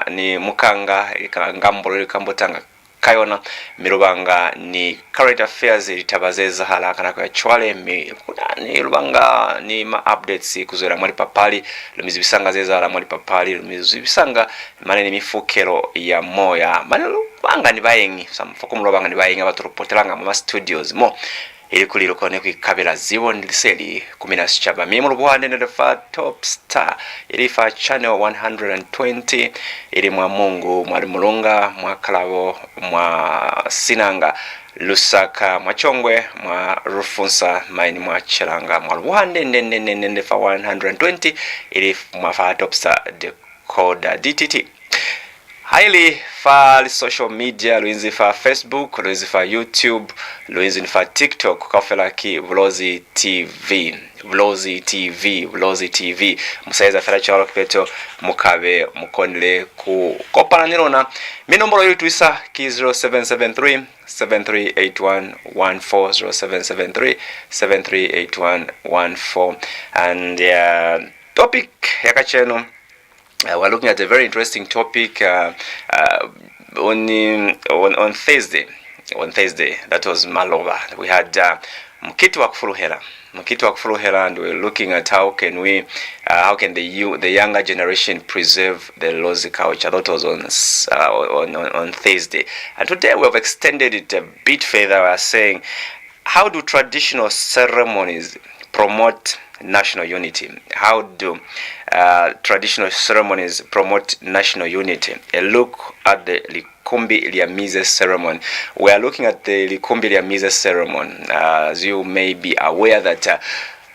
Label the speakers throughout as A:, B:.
A: ni Mukanga Ngambolo Kambotanga Kayona Mirubanga ni current affairs litabazeza halaka kwa chwale ni Rubanga ni ma updates kuzera mwali papali lumizibisanga zeza la mwali papali lumizibisanga manene mifukero ya moya manene Rubanga ni bayengi samfuko Rubanga ni bayengi abaturupotelanga mu studios mo ili kuliro kone kwikabira zibo ndiliseli 17 mimi Rubanda ndefa TopStar ili fa channel 120 ili mwa Mungu mwali mulunga mwa kalabo mwa Sinanga Lusaka mwa Chongwe mwa Rufunsa maini mwa Chilanga mwa Rwanda fa 120 ili mwa fa TopStar DTT highly fa social media luinzi fa Facebook luinzi fa YouTube luinzi fa TikTok kafela ki Bulozi TV musaiza fela chalo kipeto mukabe mukondele ku kopana nirona minombolo yetu isa ki 0773 738114 0773 and topic yakacheno we're looking at a very interesting topic on Thursday. On Thursday, that was Malova. We had Mkiti wa Kufuruhera, and we're looking at how can the younger generation preserve the Lozi culture. That was on Thursday, and today we have extended it a bit further. We're saying, how do traditional ceremonies promote national unity? How do traditional ceremonies promote national unity? A look at the Likumbi Liamize ceremony. We are looking at the Likumbi Liamize ceremony. As you may be aware that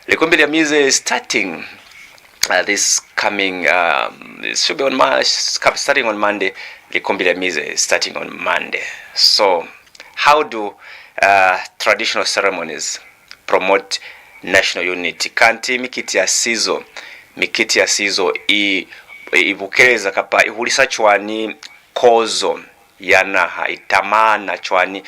A: Likumbi Liamize is starting this coming, it should be on March, starting on Monday. Likumbi Liamize is starting on Monday. So how do traditional ceremonies promote national unity? Kanti mikiti ya sizo ibukereza kapa ihulisa chwani kozo yanaha itamana chwani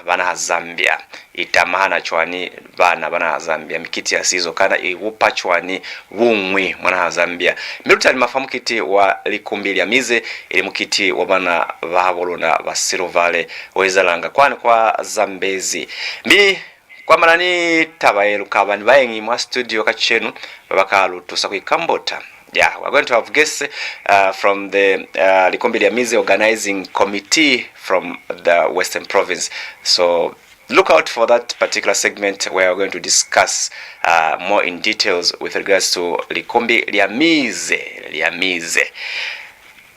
A: bana Zambia itamana chwani bana Zambia mikiti ya sizo kana iwupa chwani wumwi mwana Zambia miruta ni mafamu kiti wa Likumbi Liamize ili mukiti wa bana bahabolona basirovale wezalanga kwani kwa Zambezi kwa manani tabayeru kabani bayengi mwa studio kachenu babakalu tusa Kambota. Yeah, we're going to have guests from the Likumbi Liamize organizing committee from the Western Province. So look out for that particular segment where we're going to discuss more in details with regards to Likumbi Liamize.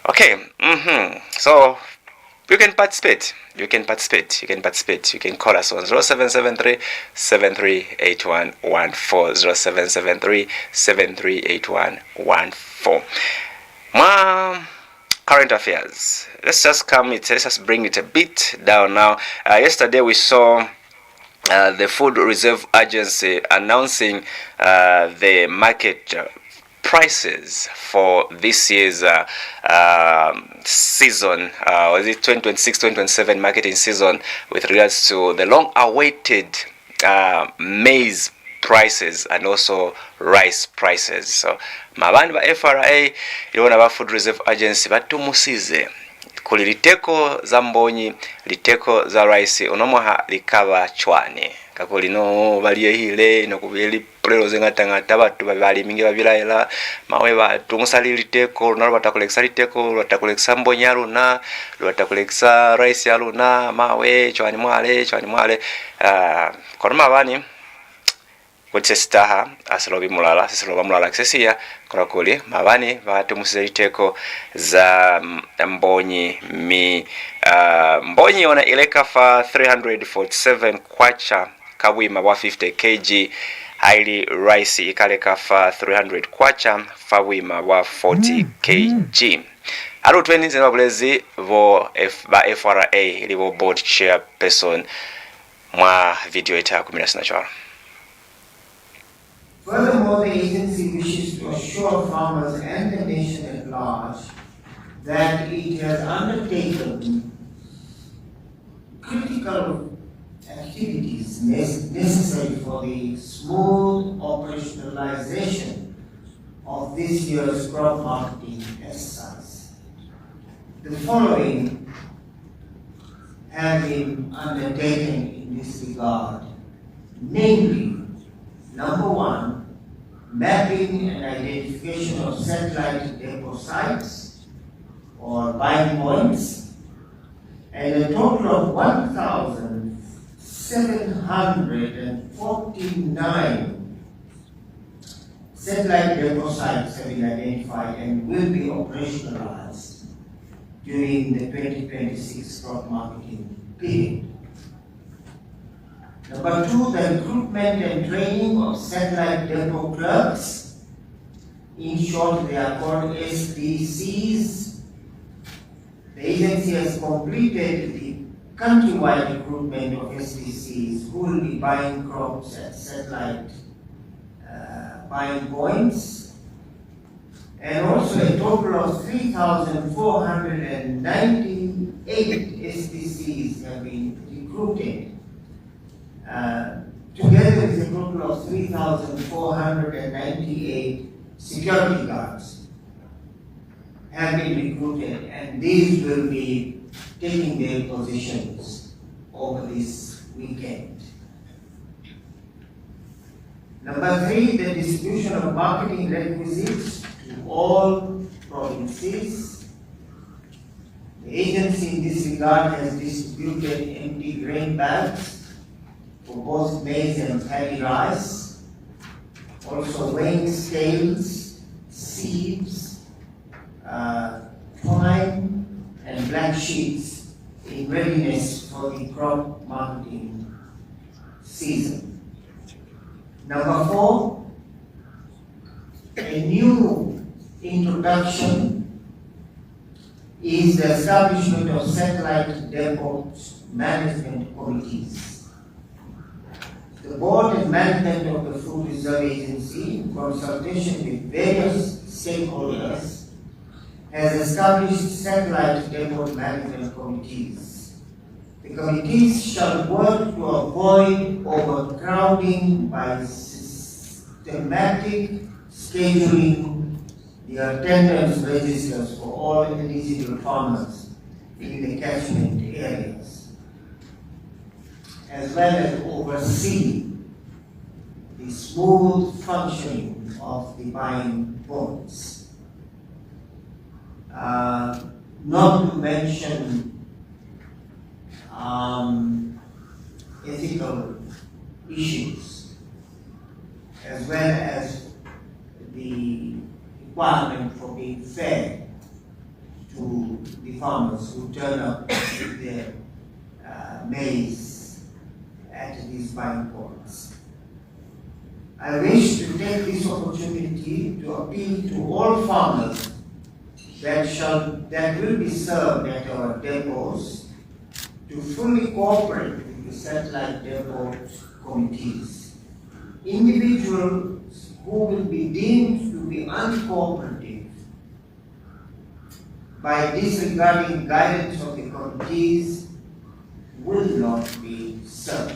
A: Okay, So you can participate. You can call us on 0773 738114 0773 738114. Current affairs. Let's just bring it a bit down now. Yesterday we saw the Food Reserve Agency announcing the market prices for this year's season, was it 2026-2027 marketing season, with regards to the long-awaited maize prices and also rice prices. So mabandi ba FRA iliona ba Food Reserve Agency batumusize kuli liteko za mbonyi, liteko za rice onomoha likaba chwane kakuli no baliye hile no kubeli prelo zengatanga batu babali mingi babilaela mawe batungusalira liteko nalo batakolekisa liteko batakolekisa mbonyi aluna batakolekisa rice aluna mawe chwani mwale kono mabani kutestaha asilobi mulala ksesia kora kuli mabani batumusize liteko za mbonyi mbonyi ona ileka fa 347 kwacha kabwima wa 50 kg highly rice ikaleka fa 300 kwacha fawima wa 40 kg alo 20 zinabulezi vo FRA ilivo board chairperson mwa video ita 10 chwara.
B: Furthermore, the agency wishes to assure farmers and the nation at large that it has undertaken critical activities necessary for the smooth operationalization of this year's crop marketing exercise. the following have been undertaken in this regard, namely, number one, mapping and identification of satellite depot sites or buying points, and a total of 1,749 satellite depot sites have been identified and will be operationalized during the 2026 crop marketing period. Number two, the recruitment and training of satellite depot clerks. In short, they are called SDCs. The agency has completed the countrywide recruitment of SDCs who will be buying crops at satellite buying points, and also a total of 3,498 SDCs have been recruited, together with a total of 3,498 security guards have been recruited, and these will be taking their positions over this weekend. Number three, the distribution of marketing requisites to all provinces. The agency in this regard has distributed empty grain bags for both maize and paddy rice, also weighing scales, sieves, twine, and black sheets in readiness for the crop marketing season. Number four, a new introduction is the establishment of satellite depot management committees. The board and management of the Food Reserve Agency, in consultation with various stakeholders, has established satellite depot management committees. The committees shall work to avoid overcrowding by systematic scheduling the attendance registers for all eligible farmers in the catchment areas, as well as oversee the smooth functioning of the buying points. Not to mention ethical issues, as well as the requirement for being fair to the farmers who turn up with their maize at these buying points. I wish to take this opportunity to appeal to all farmers that will be served at our depots to fully cooperate with the satellite depot committees. Individuals who will be deemed to be uncooperative by disregarding guidance of the committees will not be served.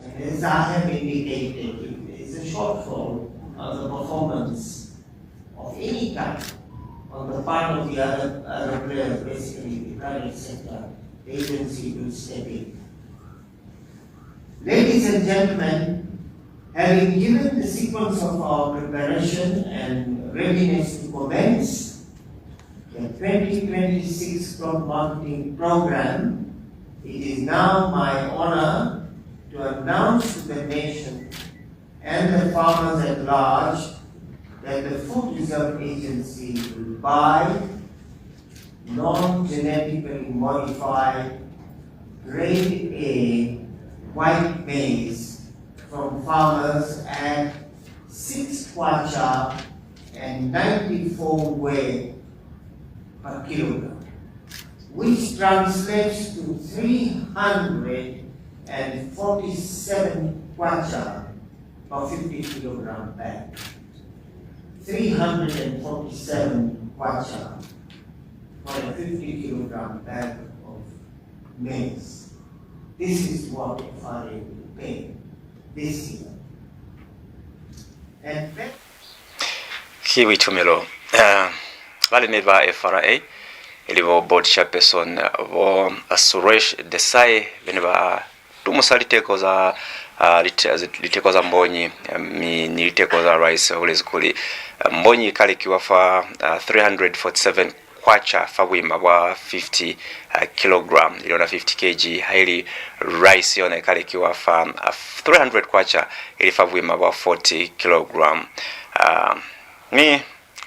B: And as I have indicated, if there is a shortfall of the performance of any kind on the part of the other players, basically the private sector, the agency will step in. Ladies and gentlemen, having given the sequence of our preparation and readiness to commence the 2026 crop marketing program, it is now my honor to announce to the nation and the farmers at large that the Food Reserve Agency will buy non-genetically modified grade A white maize from farmers at 6 kwacha and 94 weight per kilogram, which translates to 347 kwacha per 50 kilogram bag. 347 kwacha for a 50 kilogram bag of maize. This is what FRA will pay this year. And
A: Kiwi Tumelo. bali ne ba FRA ilivo board chairperson vo Suresh Desai bene ba tumusaliteko za liteko za Mbonyi ni liteko za rais ulezikuli Mbonyi kali kiwafa 347 kwacha fawima wa 50 kilogram iliona 50 kg haili rice yona kali kiwafa 300 kwacha ili fawima wa 40 kilogram ni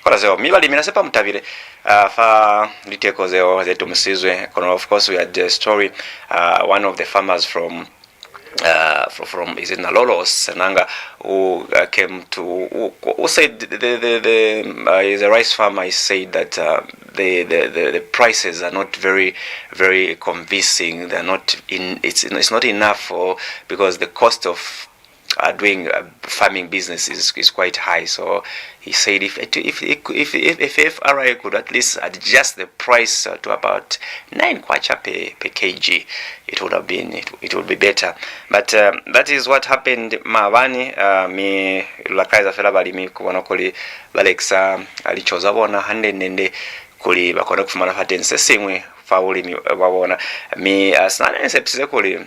A: kola zeo mibali minasepa mtabire fa liteko zeo zetu msizwe kono. Of course we had the story one of the farmers from is it Nalolos Nanga who came to who said the rice farmer. I said that the prices are not very convincing. They're not in it's not enough for because the cost of doing farming business is quite high. So he said if FRA could at least adjust the price to about 9 kwacha per kg, it would have been it would be better. But that is what happened. Mavani mi lakaiza fela bali mi kubona kuli Alexa alichoza bona hande nende kuli bakona kufumana fatense simwe fauli mi wabona mi asana sepse kuli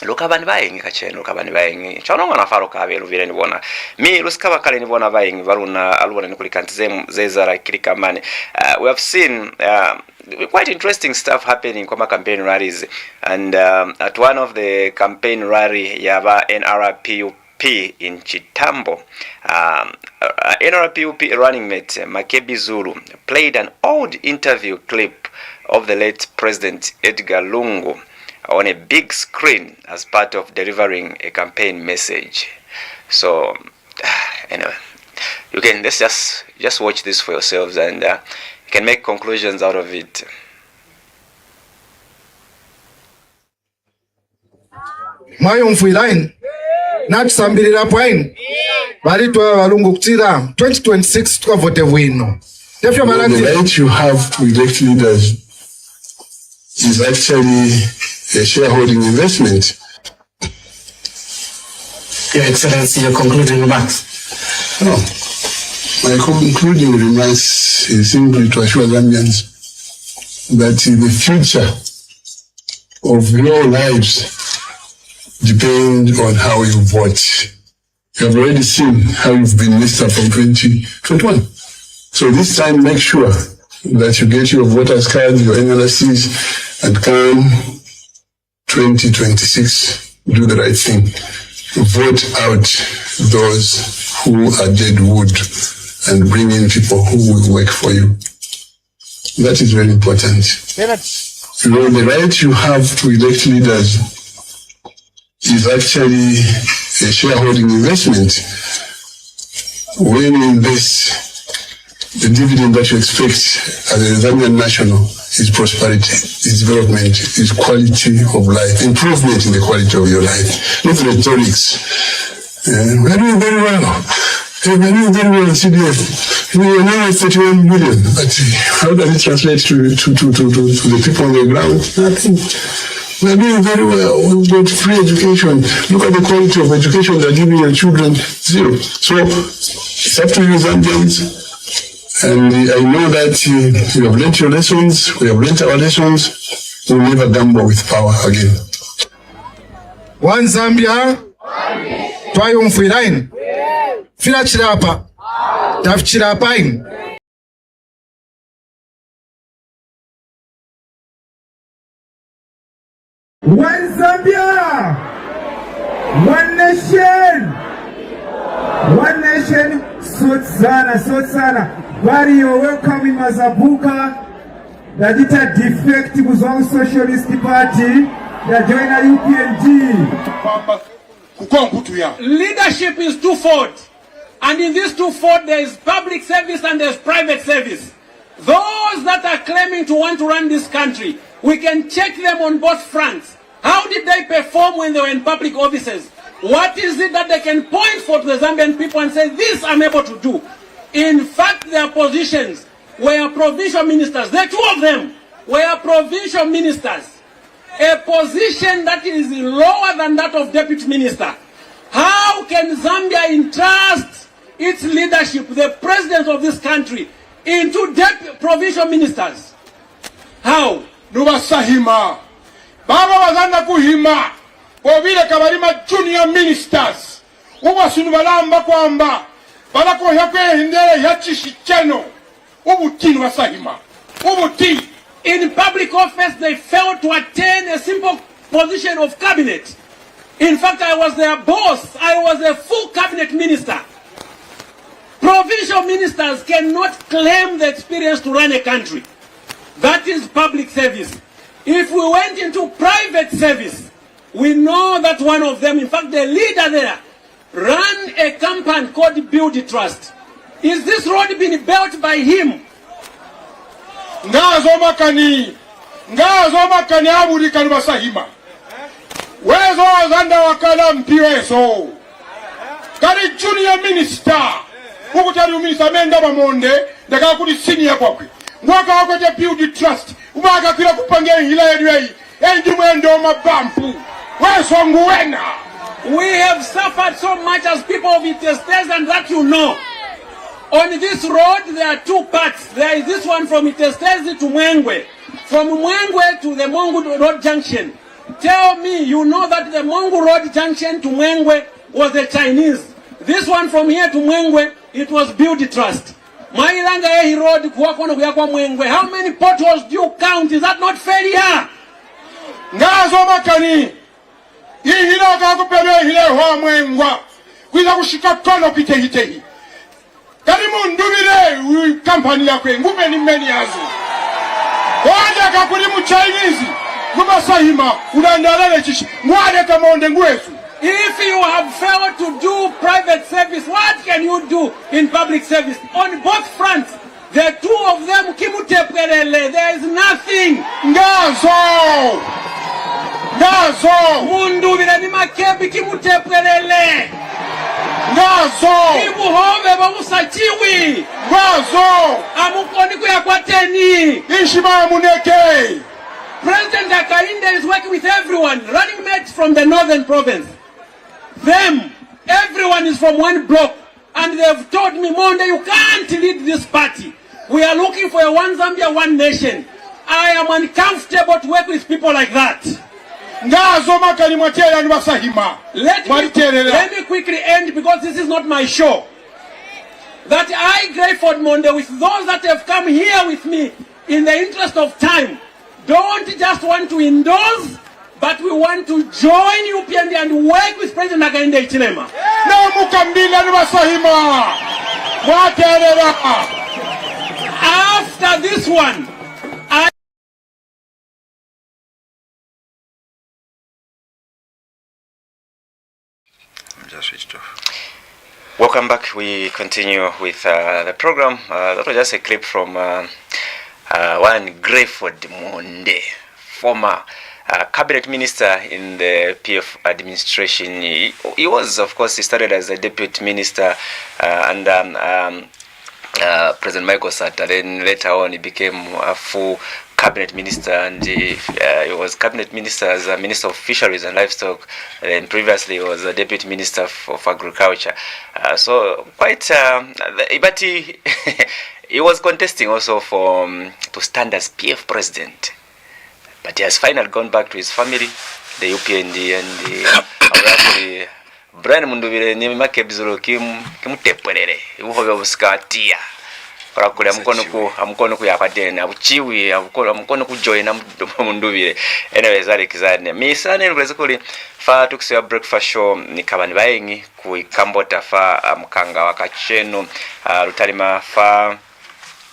A: lokabani bayengi kacheno lokabani bayengi chano ngana faro kabe luvire ni bona mi lusikaba kale ni bona bayengi baruna alubona ni kulikantize zezara kilikamane. We have seen quite interesting stuff happening kwa campaign rallies, and at one of the campaign rally yaba NRPUP in Chitambo, NRPUP running mate Makebi Zulu played an old interview clip of the late President Edgar Lungu on a big screen as part of delivering a campaign message. So anyway, you can just watch this for yourselves, and you can make conclusions out of it.
C: Mayo mfuilain natusambirira pain valitwa walungu kutira 2026 tukavote wino.
D: The right you have to elect leaders is actually a shareholding investment.
E: Your Excellency, your concluding remarks.
D: No. My concluding remarks is simply to assure Zambians that the future of your lives depends on how you vote. You have already seen how you've been messed up from 2021. So this time, make sure that you get your voters cards, your NLCs, and come 2026, do the right thing. Vote out those who are dead wood and bring in people who will work for you. That is very important. You know, the right you have to elect leaders is actually a shareholding investment. When you invest, the dividend that you expect as a Zambian national is prosperity, is development, is quality of life, improvement in the quality of your life, not rhetorics. We're doing very well. We're doing very well, CDF. We are now at 31 million, but how does it translate to the people on the ground? Nothing. We are doing very well. We've got free education. Look at the quality of education they're giving your children, zero. So it's up to you, Zambians. And I know that you have learnt your lessons, we have learnt our lessons, we'll never gamble with power again.
C: One Zambia, triumph line. Fila chirapa, taf chirapain.
F: One Zambia, one nation, Sotsana. Very welcome in Mazabuka. The dita defect was on Socialist Party. They join a UPNG.
G: Leadership is twofold. And in this twofold, there is public service and there is private service. Those that are claiming to want to run this country, we can check them on both fronts. How did they perform when they were in public offices? What is it that they can point for to the Zambian people and say, this I'm able to do? In fact, their positions were provincial ministers. The two of them were provincial ministers. A position that is lower than that of deputy minister. How can Zambia entrust its leadership, the president of this country, into provincial ministers. How?
F: Nubasahima. Baba wazanda kuhima. Wavile kabarima junior ministers. Ubasunu balamba kwamba. Balako yakwe hindele yachishi cheno. Ubuti nubasahima. Ubuti.
G: In public office, they failed to attain a simple position of cabinet. In fact, I was their boss. I was a full cabinet minister. Provincial ministers cannot claim the experience to run a country. That is public service. If we went into private service, we know that one of them, in fact the leader there, ran a company called Build Trust. Is this road being built by him?
F: Ngazo makani abuli kanubasahima. Wezo wazanda wakala mpiwezo. Kari junior minister. Ukutari minister menda bamonde. Ndaka kuli senior kwakwe. Mwaka wakoje Build Trust. Umaka kila kupangia hila yeduwei. Endi mwendo mabampu. Wezo nguwena.
G: We have suffered so much as people of Itestes, and that you know. On this road, there are two parts. There is this one from Itestes to Mwengwe. From Mwengwe to the Mongu Road Junction. Tell me, you know that the Mongu Road Junction to Mwengwe was the Chinese. This one from here to Mwengwe, it was Build Trust. Mailanga Ehi Road, Mwengwe. How many potholes do you count? Is that not failure?
F: Ngazo makani. Hila kakupele hile hoa Mwengwa. Kuiza kushika kono pitehitehi. Karimu ndubile kampani ya kwe ngume ni meni yazo. Wanda kakulimu Chinese Nubasahima unandalele chishi mwade kamonde ngwesu.
G: If you have failed to do private service, what can you do in public service? On both fronts, the two of them kimutepelele, there is nothing.
F: Ngazo
G: Mundubile ni makebi kimutepelele.
F: Ngazo
G: Ibuhove bamusachiwi.
F: Ngazo
G: Amukoni kuya kwa teni.
F: Ishima muneke.
G: President Akainde is working with everyone, running mates from the northern province. Everyone is from one block, and they've told me, Monde, you can't lead this party. We are looking for a one Zambia, one nation. I am uncomfortable to work with people like that. Let me quickly end, because this is not my show. That I, Grayford Monde, with those that have come here with me, in the interest of time, don't just want to endorse, but we want to join UPND and work with President Hakainde Hichilema. After this one,
A: just switched off. Welcome back. We continue with the program. That was just a clip from one Grayford Monde, former cabinet minister in the PF administration. He was, of course, he started as a deputy minister under President Michael Sata. Then later on, he became a full cabinet minister, and he was cabinet minister as a minister of fisheries and livestock, and previously he was a deputy minister of agriculture. So quite, but he he was contesting also for to stand as PF president, but he has finally gone back to his family, the UPND, and the Brian Mundubire ni make bizuro kimutepelele uhobe buskatia para kule amkono ku yakadena abuchiwi amkono ku join Mundubire. Anyway, zari kizane misane ngwezekuli fa tukisiwa breakfast show ni kabani bayengi ku Kambota fa mkanga wakacheno rutalima fa.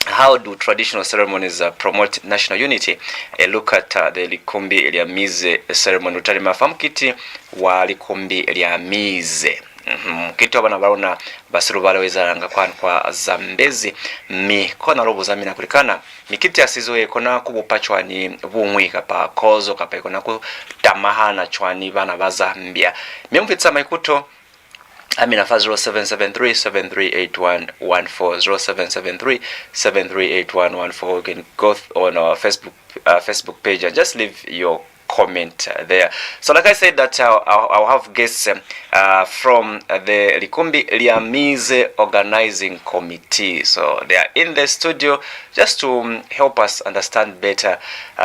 A: How do traditional ceremonies promote national unity? A look at the Likumbi Eliamize ceremony. Utalima famkiti wa Likumbi Eliamize. Kiti wabana barona basiru balaweza nga kwa Zambezi mikona robo zamina kulikana mikiti asizoe kona kubupachwani bumwika pa kozo kapa kona kutamahana chwani bana bazambia memfitsa maikuto Amina fa 0773-738114 0773-738114. You can go on our Facebook page and just leave your comment there. So like I said that I'll have guests from the Likumbi Liamize Organizing Committee. So they are in the studio just to help us understand better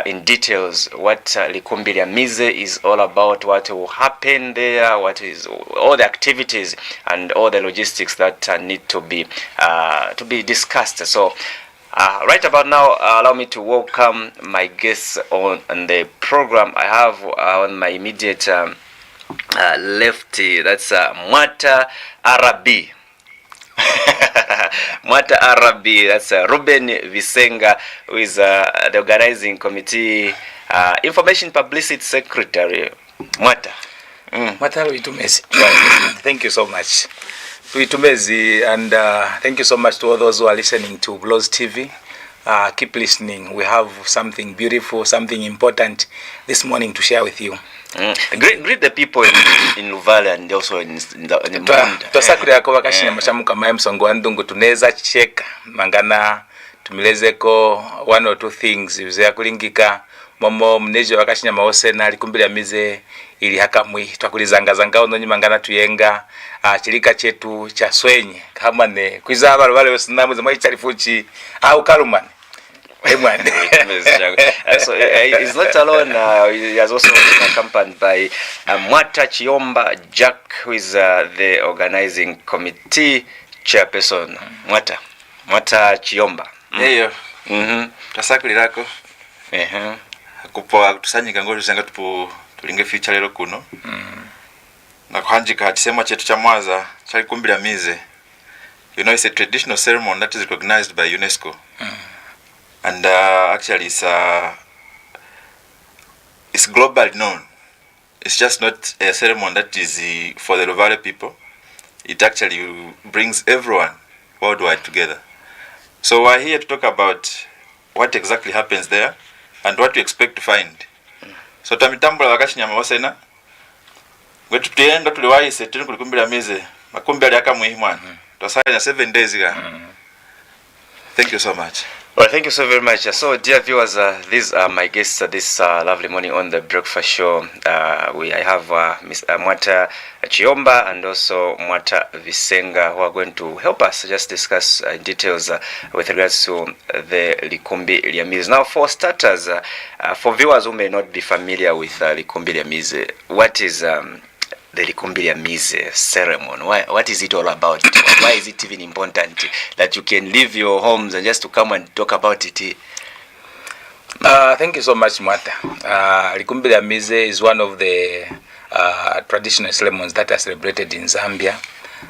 A: in details what Likumbi Liamize is all about, what will happen there, what is all the activities and all the logistics that need to be discussed. So right about now, allow me to welcome my guests on the program. I have on my immediate lefty, that's Mwata Arabi. Mwata Arabi, that's Ruben Visenga, who is the organizing committee information publicity secretary. Mwata.
H: Mwata Witumezi. Thank you so much. Witumezi, and thank you so much to all those who are listening to Bulozi TV. Keep listening. We have something beautiful, something important this morning to share with you.
A: Greet the people in Luvale and also in the Munda.
H: Twasakuri yako wakashina mashamuka maye msongo wa ndungu tuneza cheka mangana tumilezeko one or two things vizea kulingika momo mnejo wakashina maose na Likumbi Liamize ili hakamwi twakulizanga ono nyimangana tuyenga chilika chetu cha swenye kama ne kwiza wale wasinamu za maicharifuchi au kalumani.
A: So he's not alone. He has also been accompanied by Mwata Chiomba Jack, who is the organizing committee chairperson. Mwata Chiomba.
I: Eyo. Tasakuli lako. Kupo tusanyika ngo tusanga tulinge future lero kuno. Na kuhanjika hatisema chetu cha mwaza cha Likumbi Liamize. You know, it's a traditional ceremony that is recognized by UNESCO. And actually it's globally known. It's just not a ceremony that is for the Luvale people. It actually brings everyone worldwide together. So we're here to talk about what exactly happens there and what we expect to find. So tamitambula wakashinyama wasena wetu tuenda tuliwahi setini ku Likumbi Liamize makumbi ali akamwihimwana twasanya 7 days ga. Thank you so much.
A: Well, thank you so very much. So, dear viewers, these are my guests this lovely morning on the breakfast show. I have Mr. Mwata Chiomba and also Mwata Visenga, who are going to help us just discuss details with regards to the Likumbi Liamize. Now, for starters, for viewers who may not be familiar with Likumbi Liamize, what is the Likumbi Liamize ceremony? What is it all about? Why is it even important that you can leave your homes and just to come and talk about it?
H: Thank you so much, Mwata. Likumbi Liamize is one of the traditional ceremonies that are celebrated in Zambia.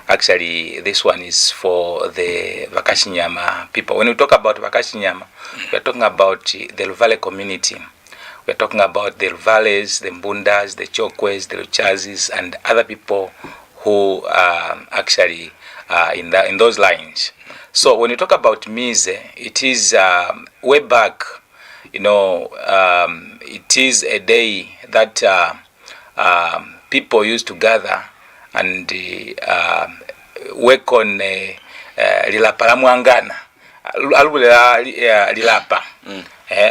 H: Actually, this one is for the Vakashinyama people. When we talk about Vakashinyama, we are talking about the Luvale community. We're talking about the Luvales, the Mbundas, the Chokwes, the Luchazis, and other people who actually in those lines. So when you talk about Mize, it is way back, you know, it is a day that people used to gather and work on lilapa la mwangana, alubula lilapa.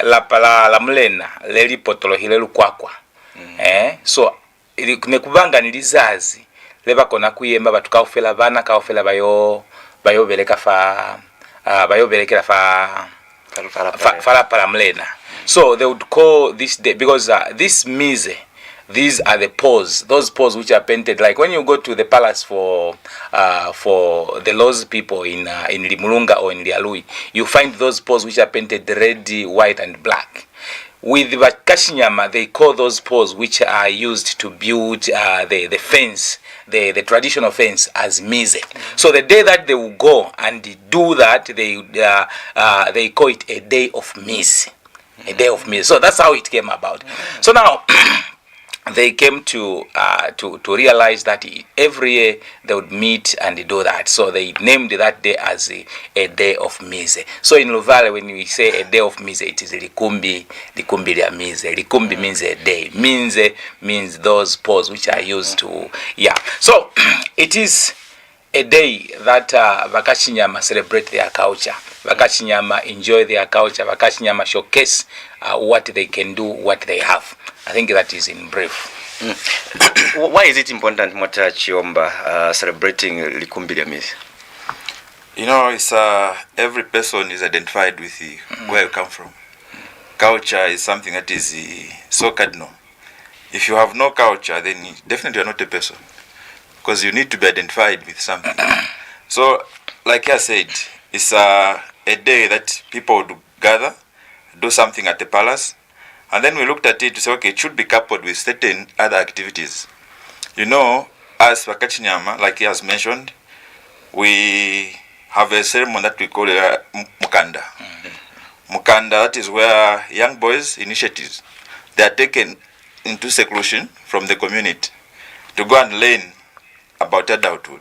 H: Lapa la mlena leli potolo hile lukwakwa. So nekubanga nilizazi leba kona kuyemba batukaufela bana kaufela bayo beleka fa bayo belekela fa para mlena. So they would call this day because this Mize, these are the pose, those pose which are painted like when you go to the palace for the Loz people in Limulunga or in Lialui, you find those pose which are painted red, white, and black. With Vakashinyama, they call those pose which are used to build the fence, the traditional fence, as Mize. So the day that they will go and do that, they call it a day of Mize, a day of Mize. So that's how it came about. So now. They came to realize that every year they would meet and do that. So they named that day as a day of Mize. So in Luvale, when we say a day of Mize, it is Likumbi Liamize. Likumbi means a day. Mize means those poses which are used to, yeah. So it is a day that Vakachinyama celebrate their culture. Vakachinyama enjoy their culture. Vakachinyama showcase what they can do, what they have. I think that is in brief.
A: Why is it important, Mwata Chiomba, celebrating Likumbi Lyamize?
I: You know, it's every person is identified with where you come from. Culture is something that is so cardinal. If you have no culture, then definitely you're not a person, because you need to be identified with something. So, like I said, it's a day that people would gather, do something at the palace, and then we looked at it to say, okay, it should be coupled with certain other activities. You know, as Vakachinyama, like he has mentioned, we have a ceremony that we call Mukanda. Mukanda, that is where young boys' initiatives, they are taken into seclusion from the community to go and learn about adulthood.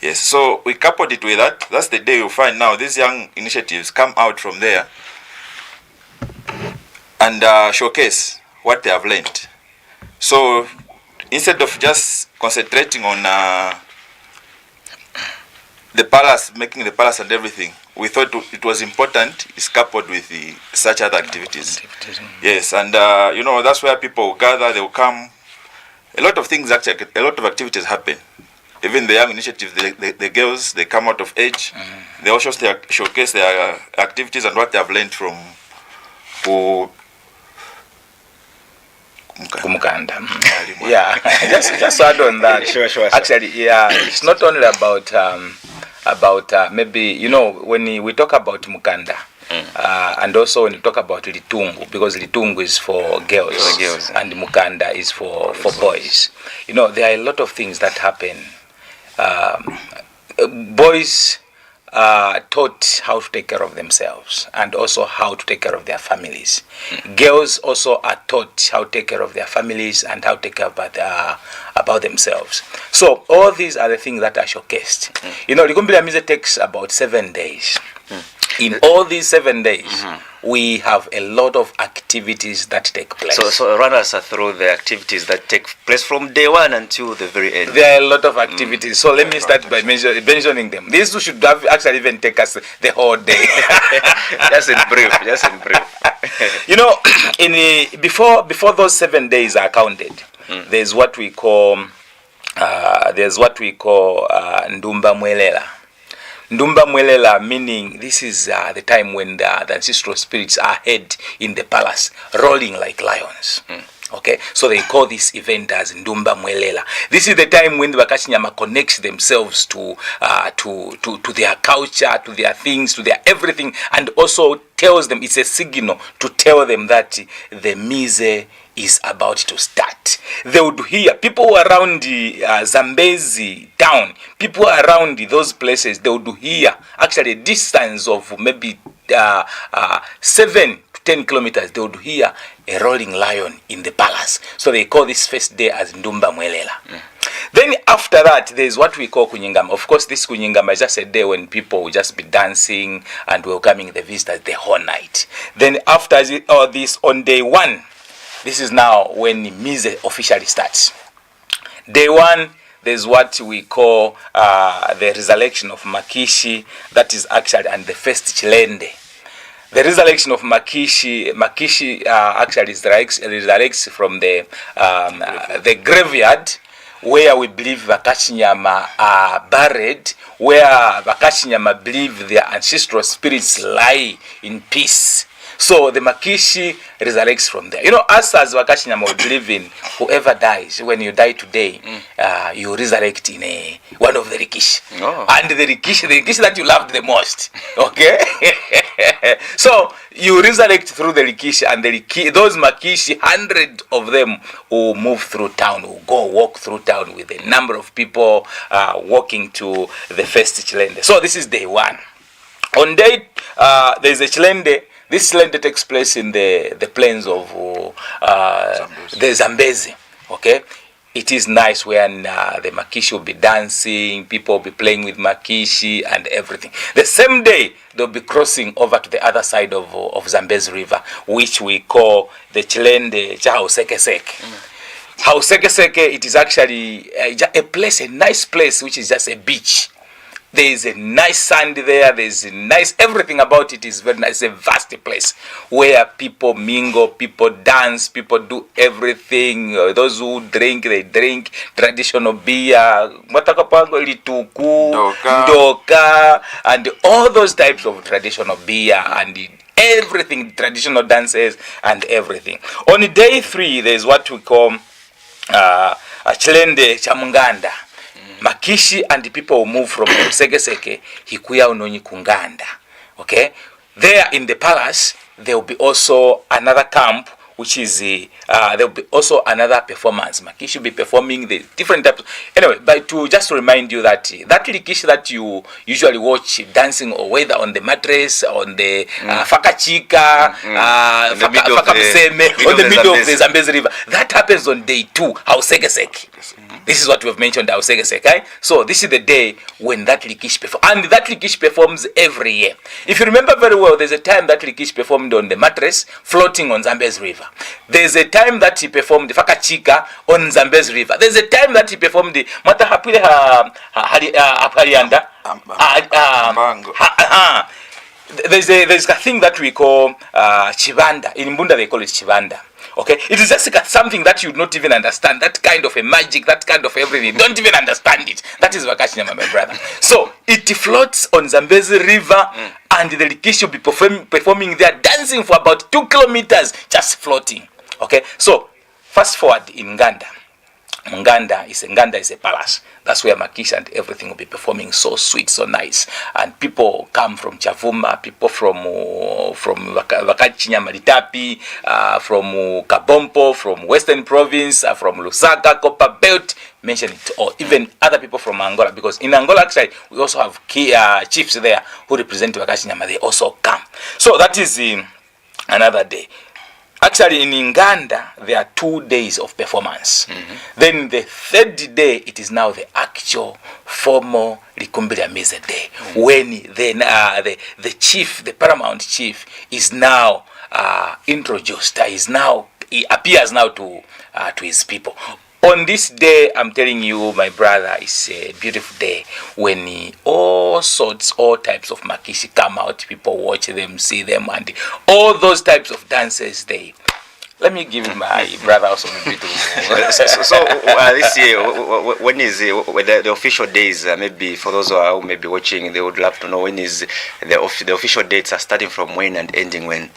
I: Yes, so we coupled it with that. That's the day you find now these young initiatives come out from there and showcase what they have learned. So instead of just concentrating on the palace, making the palace and everything, we thought it was important, it's coupled with such other activities. Yes, and you know, that's where people will gather, they will come. A lot of things actually, a lot of activities happen. Even the young initiatives, the girls, they come out of age. They also showcase their activities and what they have learned from
H: Kumukanda. Yeah, just add on that.
A: Sure.
H: Actually, yeah, it's not only about maybe, you know, when we talk about Mukanda, and also when we talk about Litungu, because Litungu is for girls, and Mukanda is for boys. You know, there are a lot of things that happen. Boys are taught how to take care of themselves and also how to take care of their families. Girls also are taught how to take care of their families and how to take care about themselves. So all these are the things that are showcased. You know, Likumbi Lyamize takes about 7 days. In all these 7 days, we have a lot of activities that take place.
A: So run us through the activities that take place from day one until the very end.
H: There are a lot of activities. So let me start by mentioning them. These should have actually even take us the whole day.
A: Just in brief.
H: You know, before those 7 days are counted, there's what we call Ndumba Mwelela. Ndumba Mwelela, meaning this is the time when the ancestral spirits are head in the palace, rolling like lions. Okay, so they call this event as Ndumba Mwelela. This is the time when the Vakachinyama connects themselves to their culture, to their things, to their everything, and also tells them, it's a signal to tell them that the Mize is about to start. They would hear people around the Zambezi town, people around those places, they would hear actually a distance of maybe 7 to 10 kilometers, they would hear a rolling lion in the palace. So they call this first day as Ndumba Mwelela. Then after that, there's what we call Kunyingama. Of course, this Kunyingama is just a day when people will just be dancing and welcoming the visitors the whole night. Then after this, on day 1, this is now when Mize officially starts. Day 1, there's what we call the resurrection of Makishi. That is actually, and the first Chilende. The resurrection of Makishi actually resurrects from the graveyard where we believe Vakachinyama are buried, where Vakachinyama believe their ancestral spirits lie in peace. So the Makishi resurrects from there. You know, us as Vakachinyama, we believe in whoever dies, when you die today, you resurrect in one of the Rikishi. And the Rikishi that you loved the most. Okay? So you resurrect through the Rikishi, and those Makishi, 100 of them will move through town, will go walk through town with a number of people walking to the first Chilende. So this is day 1. On day, there's a Chilende. This Chilende takes place in the plains of the Zambezi. Okay, it is nice when the Makishi will be dancing, people will be playing with Makishi and everything. The same day, they'll be crossing over to the other side of Zambezi River, which we call the Chilende Chao Seke Seke. Hausekeseke, it is actually a place, a nice place, which is just a beach. There is a nice sand there. There's a nice, everything about it is very nice. It's a vast place where people mingle, people dance, people do everything. Those who drink, they drink traditional beer, lituku, ndoka, and all those types of traditional beer and everything, traditional dances and everything. On day 3, there's what we call Chilende Chamunganda. Makishi and the people will move from Segeseke, Hikuya Unonyi Kunganda. Okay? There in the palace, there will be also another camp, which is there will be also another performance. Makishi will be performing the different types. Anyway, but to just remind you that that Likishi that you usually watch dancing, or whether on the mattress, on the Fakachika, Fakapseme, on the middle of the Zambezi River, that happens on day 2, Hausekeseke. This is what we have mentioned, Hausekeseke. So this is the day when that Likishi performs. And that Likishi performs every year. If you remember very well, there's a time that Likishi performed on the mattress, floating on Zambezi River. There's a time that he performed the Fakachika on Zambezi River. There's a time that he performed the Matahapile Harianda. There's a thing that we call Chivanda. In Mbunda they call it Chivanda. Okay, it is just something that you not even understand. That kind of a magic, that kind of everything. You don't even understand it. That is Vakashinyama, my brother. So it floats on Zambezi River, and the Likishi will be performing there, dancing for about 2 kilometers, just floating. Okay, so fast forward in Nganda. Nganda is a palace. That's where Makishi and everything will be performing, so sweet, so nice. And people come from Chavuma, people from Vakachinyama Litapi, from Kabompo, from Western Province, from Lusaka, Copper Belt, mention it, or even other people from Angola, because in Angola actually we also have key chiefs there who represent Vakachinyama. They also come. So that is another day. Actually, in Nganda, there are 2 days of performance. Then the 3rd day, it is now the actual formal Likumbila Mise day, when then the chief, the paramount chief, is now introduced. He appears now to his people. On this day, I'm telling you, my brother, it's a beautiful day when all types of Makishi come out. People watch them, see them, and all those types of dances. Let me give my brother also a bit.
A: So this year, when is the official days? Maybe for those who may be watching, they would love to know when is the official dates are starting from when and ending when.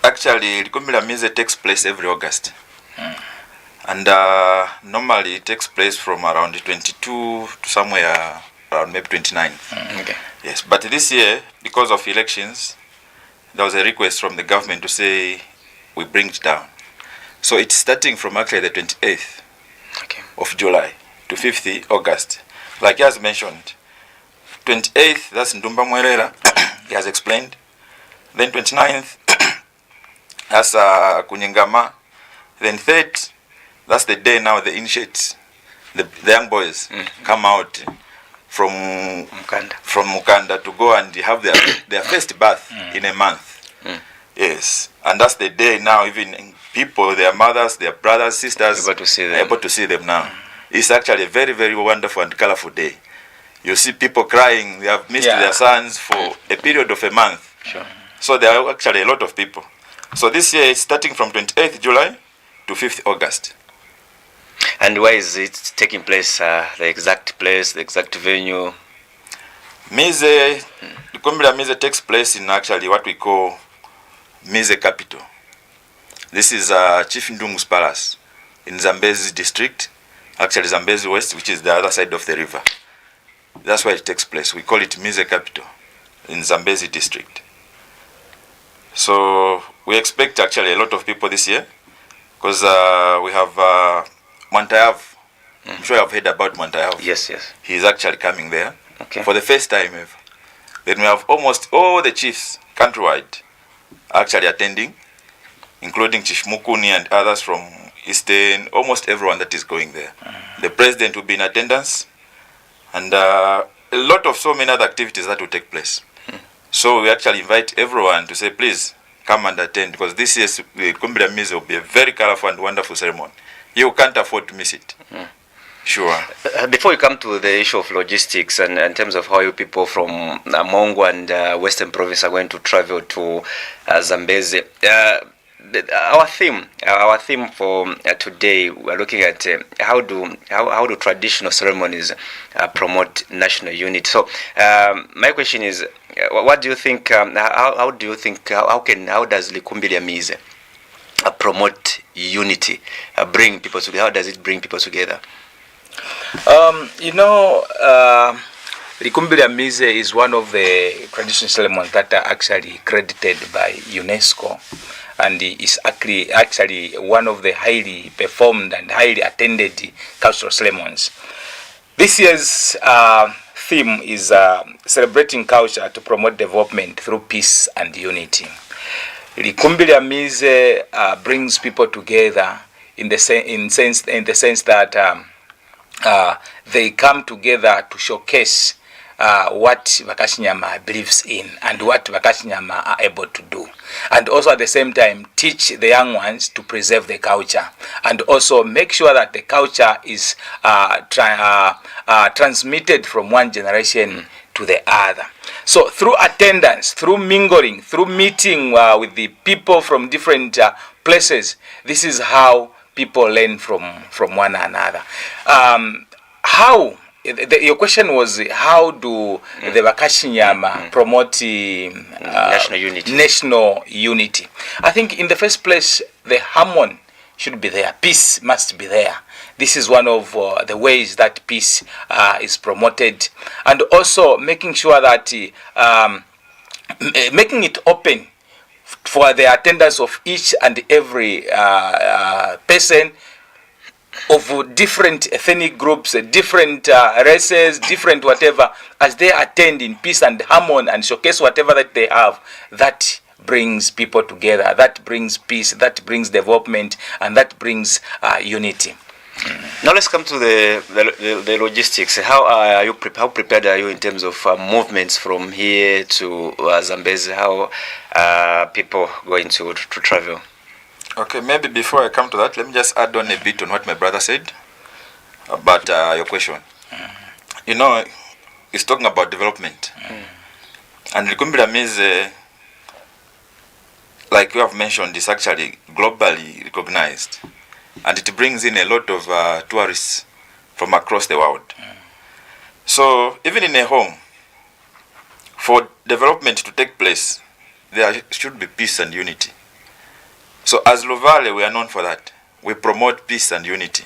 I: Actually, Likumbila Mise takes place every August. And normally it takes place from around 22 to somewhere around maybe 29.
A: Okay.
I: Yes, but this year, because of elections, there was a request from the government to say we bring it down. So it's starting from actually the 28th of July to 5th August. Like he has mentioned, 28th, that's Ndumba Mwerera, he has explained. Then 29th, that's Kunyingama. Then 3rd, that's the day now the initiates, the young boys come out from Mukanda to go and have their first bath in a month. Yes, and that's the day now even people, their mothers, their brothers, sisters,
A: able to see them
I: now. It's actually a very, very wonderful and colorful day. You see people crying, they have missed their sons for a period of a month.
A: Sure.
I: So there are actually a lot of people. So this year it's starting from 28th July to 5th August.
A: And where is it taking place? The exact place, the exact venue?
I: The Kumbila Mise takes place in actually what we call Mise Capital. This is Chief Ndungu's Palace in Zambezi district, actually Zambezi West, which is the other side of the river. That's where it takes place. We call it Mise Capital in Zambezi district. So we expect actually a lot of people this year because we have Mantayav. I'm sure I've heard about Mantayav.
A: Yes.
I: He's actually coming there for the first time ever. Then we have almost all the chiefs countrywide actually attending, including Chief Mukuni and others from Eastern, almost everyone that is going there. The president will be in attendance, and a lot of so many other activities that will take place. So we actually invite everyone to say, please come and attend, because this year's Kumbila Mise will be a very colorful and wonderful ceremony. You can't afford to miss it. Sure.
A: Before we come to the issue of logistics and in terms of how you people from Mongo and Western Province are going to travel to Zambezi, our theme for today, we're looking at how do traditional ceremonies promote national unity. So my question is, what do you think? How does Likumbili Amize promote unity, bring people together? How does it bring people together?
H: Likumbili Amize is one of the traditional ceremonies that are actually credited by UNESCO, and is actually one of the highly performed and highly attended cultural ceremonies. This year's theme is celebrating culture to promote development through peace and unity. Likumbili Amize brings people together in the sense that they come together to showcase what Vakashinyama believes in and what Vakashinyama are able to do, and also at the same time teach the young ones to preserve the culture, and also make sure that the culture is transmitted from one generation to the other. So through attendance, through mingling, through meeting with the people from different places, this is how people learn from one another. Your question was, how do the Vakashinyama promote national unity? I think in the first place, the harmony should be there. Peace must be there. This is one of the ways that peace is promoted, and also making sure that making it open for the attendance of each and every person of different ethnic groups, different races, different whatever, as they attend in peace and harmony and showcase whatever that they have. That brings people together, that brings peace, that brings development, and that brings unity.
A: Now let's come to the logistics. How prepared are you in terms of movements from here to Zambezi? How people going to travel?
I: Okay, maybe before I come to that, let me just add on a bit on what my brother said about your question. He's talking about development. And Likumbili Amize, like you have mentioned, is actually globally recognized. And it brings in a lot of tourists from across the world. So even in a home, for development to take place, there should be peace and unity. So as Lovale, we are known for that. We promote peace and unity.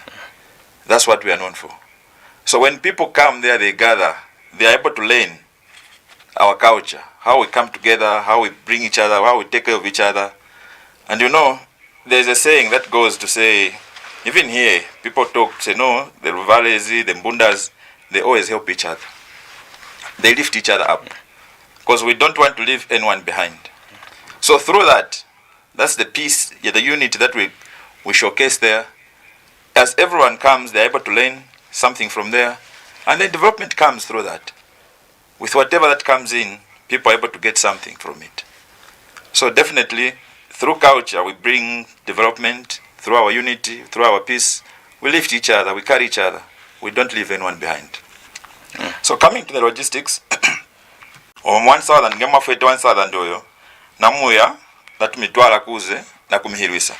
I: That's what we are known for. So when people come there, they gather, they are able to learn our culture, how we come together, how we bring each other, how we take care of each other. And there's a saying that goes to say, even here, people talk, say, no, the Luvalezi, the Mbundas, they always help each other. They lift each other up. Because we don't want to leave anyone behind. So through that, that's the peace, the unity that we showcase there. As everyone comes, they're able to learn something from there. And then development comes through that. With whatever that comes in, people are able to get something from it. So definitely, through culture, we bring development. Through our unity, through our peace, we lift each other, we carry each other. We don't leave anyone behind. So coming to the logistics, on 1,000, ngema fete 1,000 oyo, namuya, that mitwala kuze, na kumihirwisa.